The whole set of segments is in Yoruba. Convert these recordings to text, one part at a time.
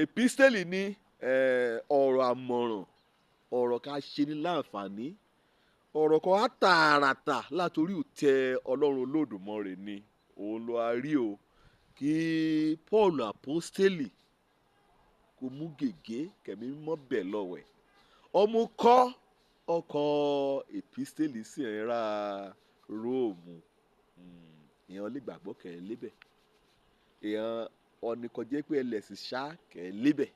epistẹ́lì ní ọ̀rọ̀ àmọ̀ràn, ọ̀rọ̀ ká ṣe ní láǹfààní, ọ̀rọ̀ kan á tààràtà látòrí òtẹ́ Ọlọ́run Olódùmarè ni òun ló a rí o kí Paul apostoli kò mú gègé kẹ̀mí mọ́ bẹ̀ lọ́wẹ̀ ọmú kọ́ ọkọ̀ epistẹ́lì sí ẹ̀ra Róòmù èèyàn lè gbàgbọ́ kẹ̀ ẹ́ lébẹ̀ èèyàn ọ̀nìkọ̀jẹ́ pé ẹlẹ́sìn ṣá kẹ̀ ẹ́ lébẹ̀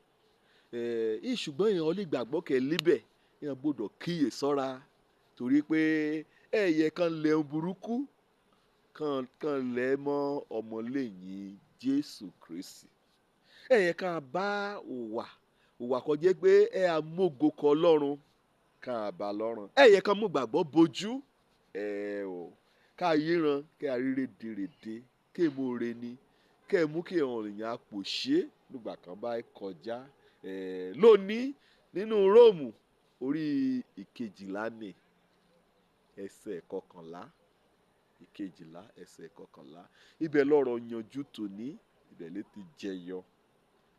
ṣùgbọ́n èèyàn lè gbàgbọ́ kẹ̀ ẹ́ lébẹ̀ èèyàn gbọ́dọ̀ kíyè sọ́ra torí pé ẹ̀yẹ kan lẹ̀ ń burúkú kan lẹ̀ mọ́ ọmọlẹ́yìn Jésù Kristi ẹ̀yẹ kan bá òwà kọjá pé ẹ̀ amógo kọ Ọlọ́run kan àbá lọ́rùn ẹ̀yẹ kan mú gbàgbọ́ bojú ká yíran kẹ́ àríre dèrèdè kẹ́ mú re ni kẹ́ mú kí èèyàn àpòṣe nígbà kan bá kọjá lónìí nínú Róòmù orí ìkejìlá ni ẹsẹ̀ kọkànlá ìkejìlá ẹsẹ̀ kọkànlá ibẹ̀ lọ́rọ̀ yanjú tòní ibẹ̀ lè ti jẹyọ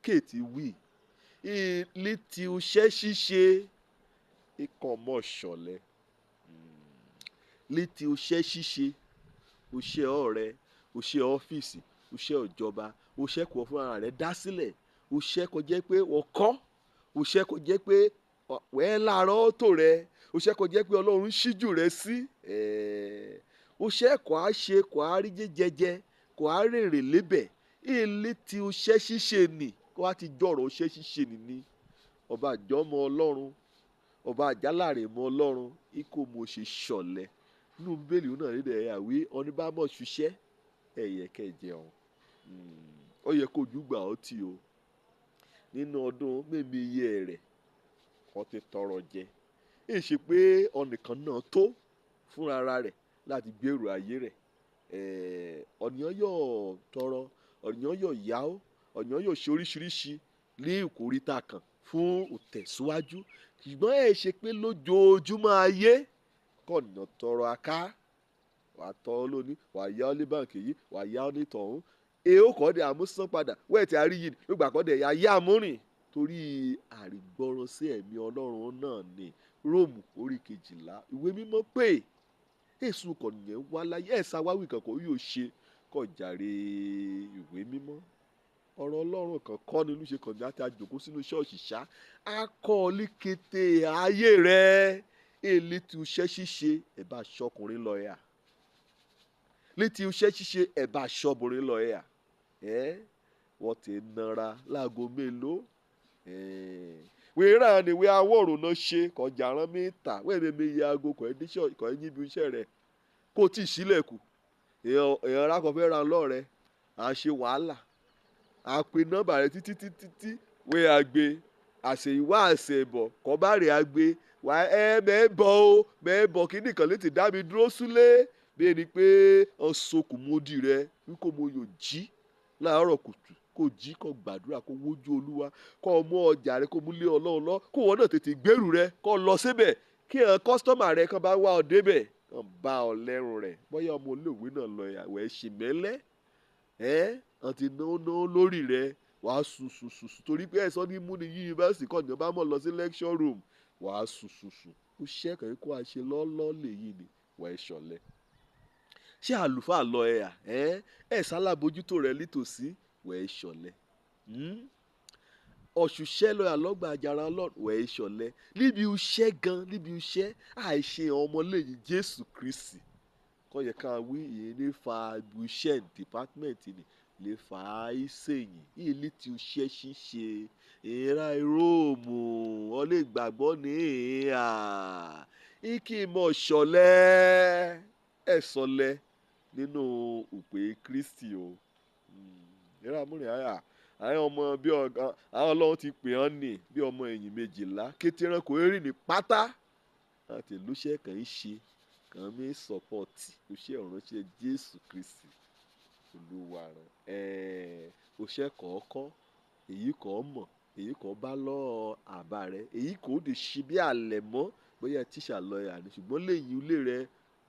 kéètì wí létí iṣẹ́ ṣíṣe ikọ̀ mọ́ ṣọ̀lẹ̀ létí iṣẹ́ ṣíṣe iṣẹ́ ọ̀rẹ́ iṣẹ́ ọ́fíìsì iṣẹ́ ìjọba iṣẹ́ kò fún ara rẹ̀ dá sílẹ̀ iṣẹ́ kò jẹ́ pé wọ́n kọ́ iṣẹ́ kò jẹ́ pé wẹ́ẹ́ láàárọ̀ tó rẹ̀ iṣẹ́ kò jẹ́ pé Ọlọ́run ṣíjú rẹ̀ sí iṣẹ́ kò á ṣe kò á rí jẹjẹ kò á rèrè lébẹ̀ létí iṣẹ́ ṣíṣe nì kó wá ti jọ̀rọ̀ iṣẹ́ ṣíṣe nìní ọba àjọmọ Ọlọ́run ọba àjálàrè mọ Ọlọ́run ikú mo ṣe ṣọ̀lẹ̀ nínú bẹ́ẹ̀lì náà nílẹ̀ àwí oníbàámọ̀ ṣiṣẹ́ ẹ̀yẹ kẹjẹun ó yẹ kó ojú gbà ọ́ tì o nínú ọdún mẹ́mi iye rẹ̀ wọ́n ti tọrọ jẹ ṣe pé ọ̀nìkan náà tó fúnra rẹ̀ láti gbèrò ayé rẹ̀ ọ̀nìyàn yóò tọrọ ọ̀nìyàn yóò yá ó ọ̀nìyàn yóò ṣe oríṣiríṣi ní ìkóríta kan fún ìtẹ̀síwájú ṣùgbọ́n ṣe pé lójoojúmọ́ ayé kọ̀nà tọrọ aká wà á tọ́ lónìí wà á yá ọ ní báǹkì yìí wà á yá ọ ní tọ̀hún èèó kọ́ dẹ̀ àmúsán padà wẹ́ẹ̀tì àríyìn nígbà kọ́ dẹ̀ yá àmúrìn torí àrígbọ́rọ̀ sí ẹ̀mí Ọlọ́run náà ni Róòmù orí kejìlá ìwé mímọ́ pé èsù kọ̀nìyàn wá láyé ẹ̀sà wáwì kankan yóò ṣe kọjàre ìwé mímọ́ ọ̀rọ̀ Ọlọ́run kan kọ́ nínú ṣe kọ̀nìyàn àti àjòkó sínú ṣọ́ọ̀ṣì ṣá akọ́ọ̀lì kété ayé rẹ̀ létí iṣẹ́ ṣíṣe ẹ̀ bá aṣọkùnrin lọ yà létí iṣẹ́ ṣíṣe ẹ̀ bá aṣọ́bìnrin lọ yà wọ́n ti nara láago mélòó wíra ni wí awọ́rò náà ṣe kọjá rán mẹ́ta wẹ́ẹ̀mẹ́ mi yẹ aago kọ̀ ẹ́ níbi iṣẹ́ rẹ̀ kó tí ì sílẹ̀kù èèyàn rákọ̀fẹ́ ra lọ́rẹ̀ à ń ṣe wàhálà à ń pe nọ́mbà rẹ̀ títí wẹ́ àgbẹ̀ àṣeyìwá àṣẹ̀bọ̀ kọ́ bá rẹ̀ àgbẹ̀ wà mẹ́ẹ̀bọ̀ kí nìkan lè ti dá mi dúró súlé bí ẹni pé ọ̀sọ̀kù mọ́dì rẹ̀ wípé mo yóò jí láàárọ̀ kùtù kó jí kó gbàdúrà kó wójú Olúwa kó mú ọjà rẹ kó mú lé Ọlọ́run lọ kó wọn náà tètè gbèrú rẹ kó lọ síbẹ̀ kí ẹ kọ́sítọ́mà rẹ kan bá wá ọ débẹ̀ kàn bá ọ lẹ́rùn rẹ̀ bóyá ọmọ olóògbé náà lọ ìyàwó ẹ̀ ṣì mẹ́lẹ́ àti náà lórí rẹ wàá sùsùsù torí pé ẹ̀sán ní múni yunifásitì kọ́ ni ọba mọ̀ lọ sí lecture room wàá sùsùsù ó ṣẹ́kọ̀ọ́ kó a ṣe lọ́ọ́lọ́ lèyí ni wàá ṣọ̀lẹ̀ ṣé àlùfáà lọ sálábójútó rẹ nítòsí wàá ṣọ̀lẹ̀ ọ̀ṣùṣẹ́ lọ́yà lọ́gbà àjàrà Ọlọ́run wàá ṣọ̀lẹ̀ níbi iṣẹ́ àìṣe ọmọlẹ́yìn Jésù Kristi kọ́ yẹ ká wí ìyẹn ní fa iṣẹ́ dìpátímẹ̀ntì ni lè fà á ìsèyìn ilé tí o ṣe ṣíṣe ìra Róòmù ọ lè gbàgbọ́ ní ìhà ìkí mọ̀ ṣọ̀lẹ̀ ẹ̀sọ̀lẹ̀ nínú òpè Kristi o ìra múrin àyà àwọn ọmọ bí ọ̀gá àwọn Ọlọ́run ti pè ọ́ nì bí ọmọ ẹ̀yìn méjìlá kété ẹranko eré ní pátá àti ìlúṣẹ́ kan ń ṣe kàn mí sọpọ́ọ̀tì ìlúṣẹ́ ìránṣẹ́ Jésù Kristi Olúwa rẹ̀ òṣẹ́ kọ̀ọ̀kan èyí kò mọ̀ èyí kò bá lọ àbá rẹ̀ èyí kò dé ṣí bí àlẹ̀ mọ́ bóyá tíṣà lọ́ọ̀yà ni ṣùgbọ́n lẹ́yìn ilé rẹ̀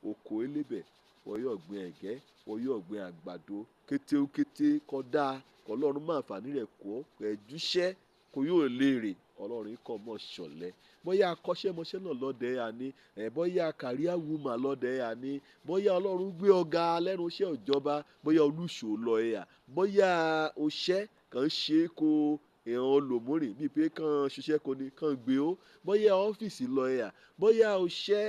òkò elébẹ̀ wọ́n yóò gbin ẹ̀gẹ́, wọ́n yóò gbin àgbàdo kétékété kọ́dá ọlọ́run máa fà nílẹ̀ kọ́ ẹ̀júṣẹ́ kò yóò léèrè ọlọ́run kọ́ mọ́ ṣọ̀lẹ́ bóyá akọ́ṣẹ́mọṣẹ́ náà lọ́dẹ ẹ̀ àní bóyá career woman lọ́dẹ ẹ̀ àní bóyá ọlọ́run gbé ọ̀gá lẹ́nu iṣẹ́ ìjọba bóyá olùṣò lọ ẹ̀ à bóyá oṣẹ́ kàn ṣe kó èèyàn olòmórìn bíi pé kàn ṣiṣẹ́ kò ní kàn gbé ó bóyá ọ́fíìsì lọ ẹ̀ à bóyá oṣẹ́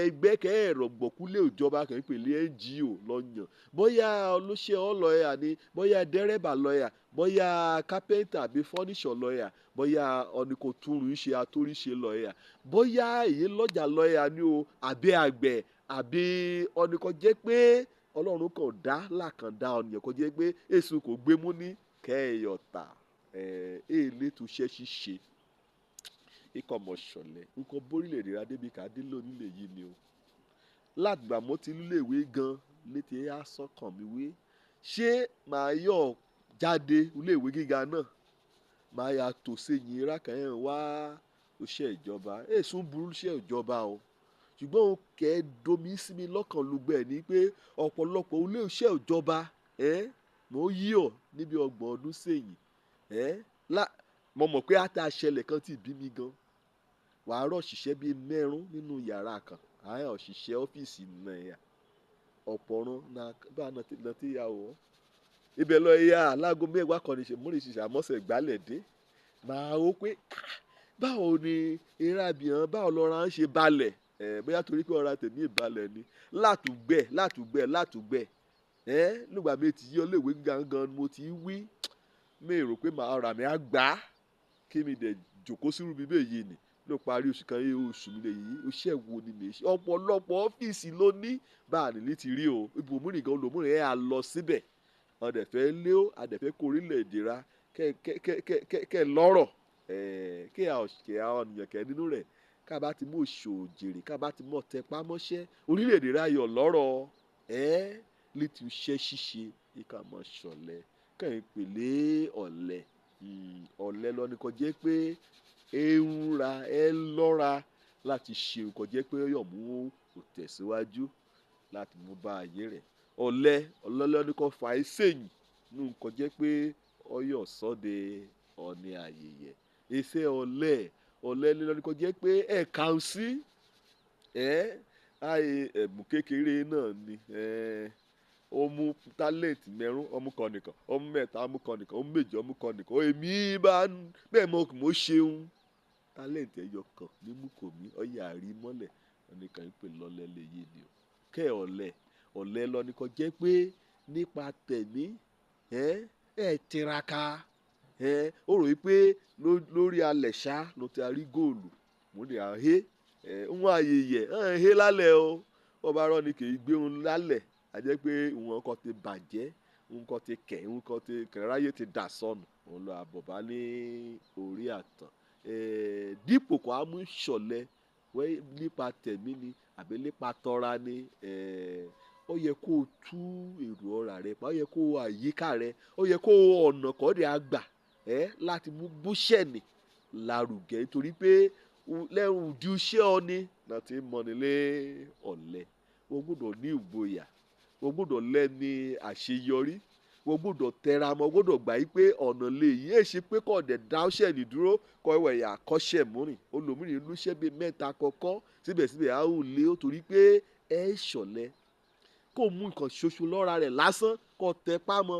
ẹgbẹ́kẹ́ ẹ̀rọ gbọ̀kúlé ìjọba kàn ń pèlè NGO lọ́yàn bóyá olóṣẹ́ ọlọ́ ẹ̀ à ní bóyá dẹ́rẹ́bà lọ ẹ̀ à bóyá kápẹ́ńtà àbí fọ́níṣọ̀ lọ ẹ̀ à bóyá ọ̀nìkòtúrú ṣe àtóríṣe lọ ẹ̀ à bóyá èyí lọ́jà lọ ẹ̀ à ní o àbí àgbẹ̀ àbí ọ̀nìkan jẹ́ pé ọlọ́run kàn dá làkàndá ọ̀nìyàn kan jẹ́ pé èso kò gbémú ní kẹ́ẹ̀yọ̀tà èlé tó ṣe ṣíṣe ikọ̀ mọ̀ ṣọ̀lẹ̀ nǹkan bórílẹ̀-èdè ra débi ká dé lónílé yìí ni o látìgbà mo ti léèwé gan létí á sọ́kàn mi wé ṣé màá yọ̀ jáde iléèwé gíga náà màá yà tò séyìn rákàyàn wá òṣìṣẹ́ ìjọba èsùn burú iṣẹ́ ìjọba o ṣùgbọ́n òun kẹ́ ẹ́ domi sí mi lọ́kàn lùgbẹ́ ní pé ọ̀pọ̀lọpọ̀ ilé iṣẹ́ ìjọba mo yí ọ níbi 30 ọdún sẹ́yìn mo mọ̀ pé ata ṣẹlẹ̀ kan ti bí mi gan wàá rọ̀ ṣiṣẹ́ bíi mẹ́rún nínú yàrá kan àyà òṣìṣẹ́ ọ́fíìsì náà ọ̀pọ̀run bá a nà tí ya wọ̀ ibẹ̀ lọ ya alágo mẹ́wàá kan ní ṣe múrin ṣiṣẹ́ àmọ́sẹ̀ gbálẹ̀ dé màá wò pé báwo ni eré abìyàn báwo lọ́ra ń ṣe balẹ̀ bóyá torí pé ọ̀rá tèmi ìbalẹ̀ ni látùgbẹ́ nígbà mi ti yí ọléèwé gangan mo ti wí mi rò pé màá ra mi á gbà á kí mi dẹ̀ jòkó sírú mi bẹ́ẹ̀ yìí ni ló parí oṣù kan yìí oṣù mi lè yí iṣẹ́ wo ni mi ṣe ọ̀pọ̀lọpọ̀ ọ́fíìsì ló ní bá a nílí ti rí o ibòmíràn gan olòmíràn ẹ̀ á lọ síbẹ̀ ọ̀dẹ̀fẹ́ lé ó àdẹ̀fẹ́ kó orílẹ̀-èdè ra kẹ́ lọ́rọ̀ kí àwọn ènìyàn kẹ́ nínú rẹ̀ ká bá ti mú òṣòjèrè ká bá ti mọ̀ tẹpá mọ́ṣẹ́ orílẹ̀-èdè ra yọ̀ lọ́rọ̀ létí iṣẹ́ ṣíṣe ìkà mọ̀ ṣọ̀lẹ̀ kàn ń pèlè ọ̀lẹ lọ ní kò jẹ́ pé ẹ lọ́ra láti ṣe kò jẹ́ pé yọ̀ mú òtẹ̀síwájú láti mú bá ayé rẹ̀ ọ̀lẹ ní kò fà á sẹ́yìn nù kò jẹ́ pé ọyọ̀ sọ́de ọ̀ní ayẹyẹ ẹsẹ̀ ọ̀lẹ ní kò jẹ́ pé ẹ̀ka ń sí ẹ̀bùn kékeré náà ni ọmú talent mẹ́rún ọmú kan nìkan ọmú mẹ́ta ọmú kan nìkan ọmú méje ọmú kan nìkan èmi bá bẹ́ẹ̀ mọ́ mo ṣeun talent ẹ̀yọ kan mímú kò mí ọyà àrí mọ́lẹ̀ ọ̀nìkan ń pè lọ́lẹ̀ léyìí ni o kẹ́ ọ̀lẹ lọ ní kò jẹ́ pé nípa tẹ̀mí tiraka ó rò wípé lórí alẹ̀ ṣá ló ti rí góòlù mo ní àhé ń ayẹyẹ hé lálẹ́ o wọ́n bá rọ́ ni kì í gbé òun lálẹ́ àjẹ́ pé òun kan ti bàjẹ́ òun kan ti kẹ̀ òun kan ti kẹ̀ráyé ti dà sọnù òun lọ àbọ̀bá ní orí àtàn dípò kó a mú ṣọ̀lẹ nípa tẹ̀mí ni àbí nípa tọ́ra ni ó yẹ kó o tú èrò ọ̀rà rẹ pa ó yẹ kó o àyíká rẹ ó yẹ kó o ọ̀nà kọ́ọ̀dẹ̀ àgbà láti mú búṣẹ̀nì lárugẹ nítorí pé lẹ́rù ojú iṣẹ́ ọ ni láti mọ̀nilé ọ̀lẹ wọ́n gbọ́dọ̀ ní ìgboyà wọ́n gbọ́dọ̀ lẹ́ni àṣeyọrí wọ́n gbọ́dọ̀ tẹra mọ́ wọ́n gbọ́dọ̀ gbà yí pé ọ̀nà lè yí èsì pé kọ́ ọ̀dẹ̀ dáṣẹ́ nìdúró kọ́ ẹ̀wẹ̀ yà kọ́ṣẹ́ múrìn olómìnir lóṣẹ́ bíi mẹ́ta kọ́kọ́ síbẹ̀síbẹ̀ a ó lé ó torí pé ẹ ṣọ̀lẹ kó mú nǹkan ṣoṣo lọ́ra rẹ̀ lásán kó tẹ pámọ́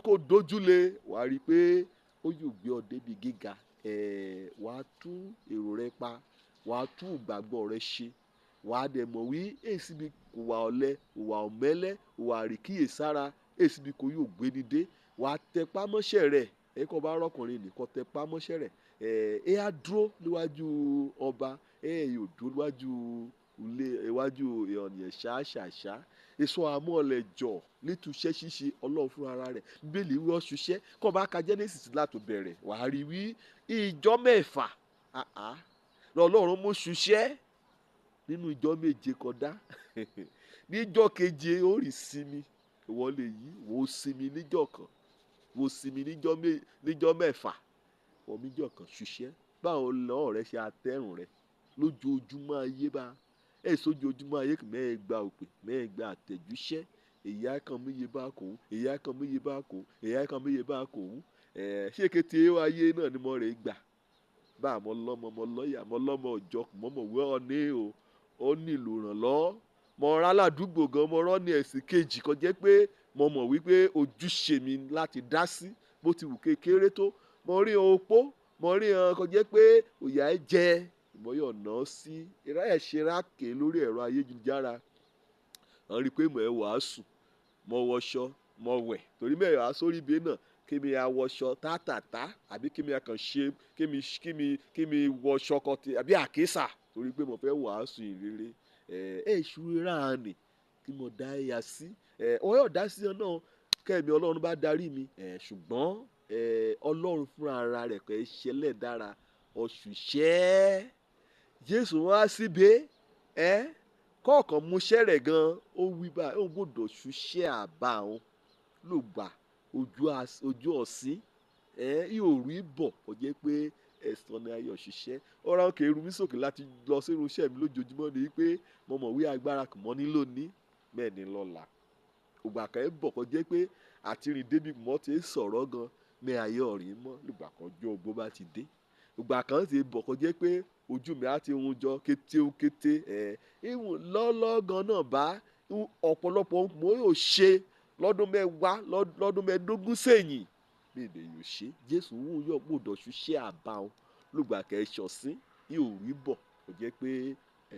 kó dójúlé wàá rí i pé ó yóò gbé ọ débi gíga wàá tún èrò rẹ pa wàá tún ìgbàgbọ́ rẹ ṣe wàá dẹ̀ mọ̀ wí èsì bí ìwà ọ̀lẹ ìwà ọ̀mẹ́lẹ́ ìwà àríkíyèsára èsì bí kò yóò gbé ní dé wàá tẹpá mọ́ṣẹ́ rẹ̀ kò bá rọ́kùnrin nìkan tẹpá mọ́ṣẹ́ rẹ̀ á dúró níwájú ọba yóò dúró níwájú ìyọ̀nìyàn ṣáṣàṣá èso àmúọ̀lẹ̀ jọ nítúṣẹ́ ṣíṣe ọlọ́run fún ara rẹ̀ bíbélì wí ọ̀ṣuṣẹ́ kọ́ bá ka Genesis láti bẹ̀rẹ̀ wàá rí wí ìjọ 6 lọ́lọ́run mú ṣuṣẹ́ nínú ìjọ 7 kódà níjọ́ keje ó rí sinmi ìwọ lè yí wò ó sinmi níjọ́ kan wò ó sinmi níjọ́ 6 wọ́n níjọ́ kan ṣuṣẹ́ báwo lọ́ọ̀ rẹ ṣe atẹ́rùn rẹ lójoojúmọ́ ayé bá ẹ̀ sójoojúmọ́ ayé kì mẹ́ẹ̀ gba òpè mẹ́ẹ̀ gba àtẹ̀jíṣẹ́ èyí á kan mí yé bá kò ń èyí á kan mí yé bá kò ń èyí á kan mí yé bá kò ń ṣé kété ayé náà ni mo rè gbà bá àmọ́ lọ́mọ ọmọ lọ́ọ̀yà àmọ́ lọ́mọ òjọ mọ́mọ́ wẹ́ ọ ní o ó nílò ìrànlọ́wọ́ mo rán aládùúgbò gan mo rán ní ẹ̀sìn kejì kan jẹ́ pé mo mọ̀ wípé ojúṣe mi láti dá sí bó ti wù kékeré tó mo rí opó mo rí kan jẹ́ pé òyà ẹ jẹ ìmọ̀yọ̀ náà sí ìráyè ṣe ráàkè lórí ẹ̀rọ ayélujára àwọn rí i pé mo ẹ̀ wàásù mo wọṣọ mo wẹ̀ torí mẹ́rin wá sórí ibi náà kí mi awọṣọ tátàtá àbí kí mi kàn ṣe kí mi wọṣọ kan ti àbí àkísà torí pé mo fẹ́ wàásù ìrere ìṣúra ni kí mo dá ẹ̀yà sí wọ́n yóò dá sí ọ náà kẹ́mi ọlọ́run bá darí mi ṣùgbọ́n ọlọ́run fúnra ara rẹ̀ kò ṣẹlẹ̀ dára ọ̀ṣùṣẹ́ jésù wá síbẹ̀ kọ̀ọ̀kan múṣẹ́ rẹ̀ gan ó wí báyìí ó gbọ́dọ̀ ṣuṣẹ́ àbá òun ló gbà ojú ọ̀sìn yóò rí bọ̀ kò jẹ́ pé ẹ̀sán ni ayọ̀ ṣiṣẹ́ ọ̀rọ̀ àwọn kèrú mi sókè láti lọ sínú iṣẹ́ mi lójoojúmọ́ ni pé mo mọ̀ wí agbára kò mọ́ ní lónìí bẹ́ẹ̀ ni lọ́la ògbà kan ẹ̀ bọ̀ kò jẹ́ pé àti rìn débi mọ́ ti sọ̀rọ̀ gan ní ayé ọ̀rìn mọ́ lùgbà kan jọ ogbó bá ti dé ògbà kan ti bọ̀ kò jẹ́ pé ojú mi á ti hun jọ kété ìwọ̀n lọ́lọ́gan náà bá ọ̀pọ̀lọpọ̀ mo yóò ṣe lọ́dún mẹ́wàá lọ́dún mẹ́ẹ̀ẹ́dógún sẹ́yìn bí èdè yóò ṣe jésù wù yọ̀ gbọ́dọ̀ ṣiṣẹ́ àbáwọn lùgbà kẹ́ ẹ ṣọ̀sìn yóò rí bọ̀ kò jẹ́ pé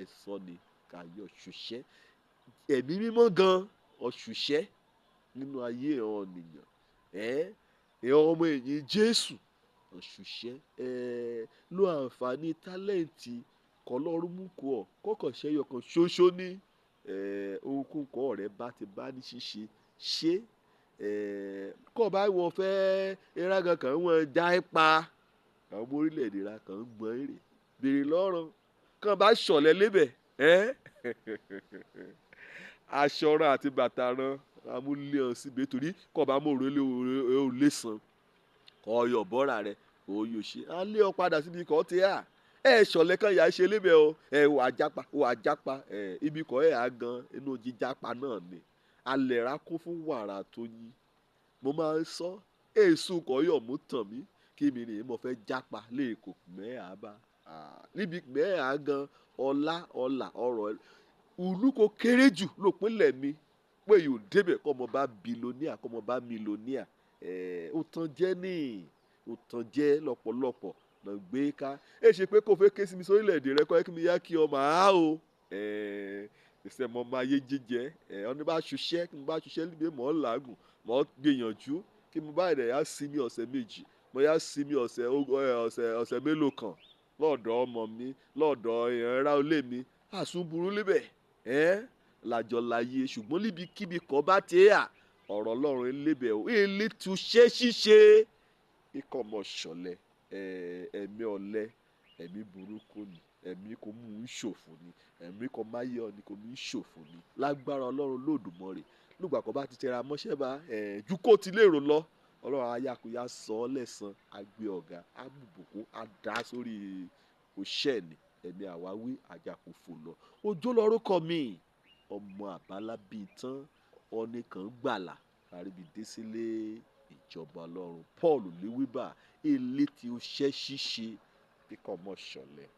ẹ̀sọ́ ni ká yọ̀ ṣiṣẹ́ ẹ̀mí mímọ́ gan ọ̀ṣùṣẹ́ nínú ayé ọ̀nìyàn ọmọ ẹ̀yìn jésù ọ̀ṣùṣẹ́ lo àǹfààní tálẹ́ǹtì kọlọ́run mú kó ọ kọ́kàn ṣẹ́yọ kan ṣoṣo ní ohunkóhun kọ́ ọ̀rẹ́ bá ti bá ní ṣíṣe ṣe kọ́ bá wọn fẹ́ ìrágan kan wọn já ipa àwọn ọmọ orílẹ̀-èdè ra kan ń gbọ́n èrè béèrè lọ́rùn kàn bá ṣọ̀lẹ́ lébẹ̀ aṣọ ran àti bàtà ran amúlé hàn síbi torí kọ́ bá mọ̀ òrèlé ò lè san ọyọ̀ bọ́ra rẹ̀ òyò ṣe á lé ọ padà síbi kọ́ tí a ṣọ̀lẹ́ kan yà á ṣe lébẹ̀ o wà jápa ibi kọ́ á gan inú jíjápa náà ni alẹ̀ ra kún fún wàrà tó yí mo máa ń sọ èso kọ́ yọ̀ mú tàn mí kí mi nìyí mo fẹ́ jápa lẹ́ẹ̀kọ́ mẹ́ẹ̀á bá níbi mẹ́ẹ̀á gan ọlá ọrọ̀ ìlú kò kéré jù lópinlẹ̀ mi pé yóò débẹ̀ kọ́ ọmọ bá bilóníà kọ́ ọmọ bá mílóníà ó tán jẹ́ níì ó tàn jẹ́ lọ́pọ̀lọpọ̀ lọ gbé ká ṣe pé kò fẹ́ ké sí mi sórílẹ̀-èdè rẹ kọ́ ẹ́ kí mi yá kí ọmọ àá o ìṣẹ́ mọ́ máa yé jíjẹ ọ́n ní bá ṣiṣẹ́ kí mo bá ṣiṣẹ́ níbi mọ́ làágùn mọ́ gbìyànjú kí mo bá rẹ̀ yá sí mi ọ̀sẹ̀ méjì mo yá sí mi ọ̀sẹ̀ mélòó kan lọ́ọ̀dọ̀ ọmọ mi lọ́ọ̀dọ̀ ẹ̀rá olé mi àsùnburú lébẹ̀ làjọ láyé ṣùgbọ́n níbikíbi kan bá tẹ́ ọ̀rọ̀ ọlọ́run lébẹ̀ o ilé túṣẹ́ ṣíṣe ikọ̀ mọ̀ ṣọ̀lẹ̀ ẹ̀mí ọ̀lẹ ẹ̀mí burúkú ni ẹ̀mí kò mú un ṣòfò ni ẹ̀mí kò má yẹ ọ ni kò mú un ṣòfò ni lágbára ọlọ́run lódùmarè lùgbà kan bá ti tẹra mọ́ṣẹ́ bá ju kó ti lérò lọ ọlọ́run ayákuyá sọ ọ́ lẹ́sàn àgbẹ̀ ọ̀gá àbùbùkún àdá sórí òṣẹ́ ni ẹ̀mí àwáwí àjàkùfò lọ òjò lórúkọ mi ọmọ àbálá bíi tán ọ̀nì kan gbàlà àríbi dé sílé ìjọba ọlọ́run paul lewíbà ilé tí ó ṣẹ́ ṣíṣe kíkọ́ mọ́ ṣọ̀lẹ̀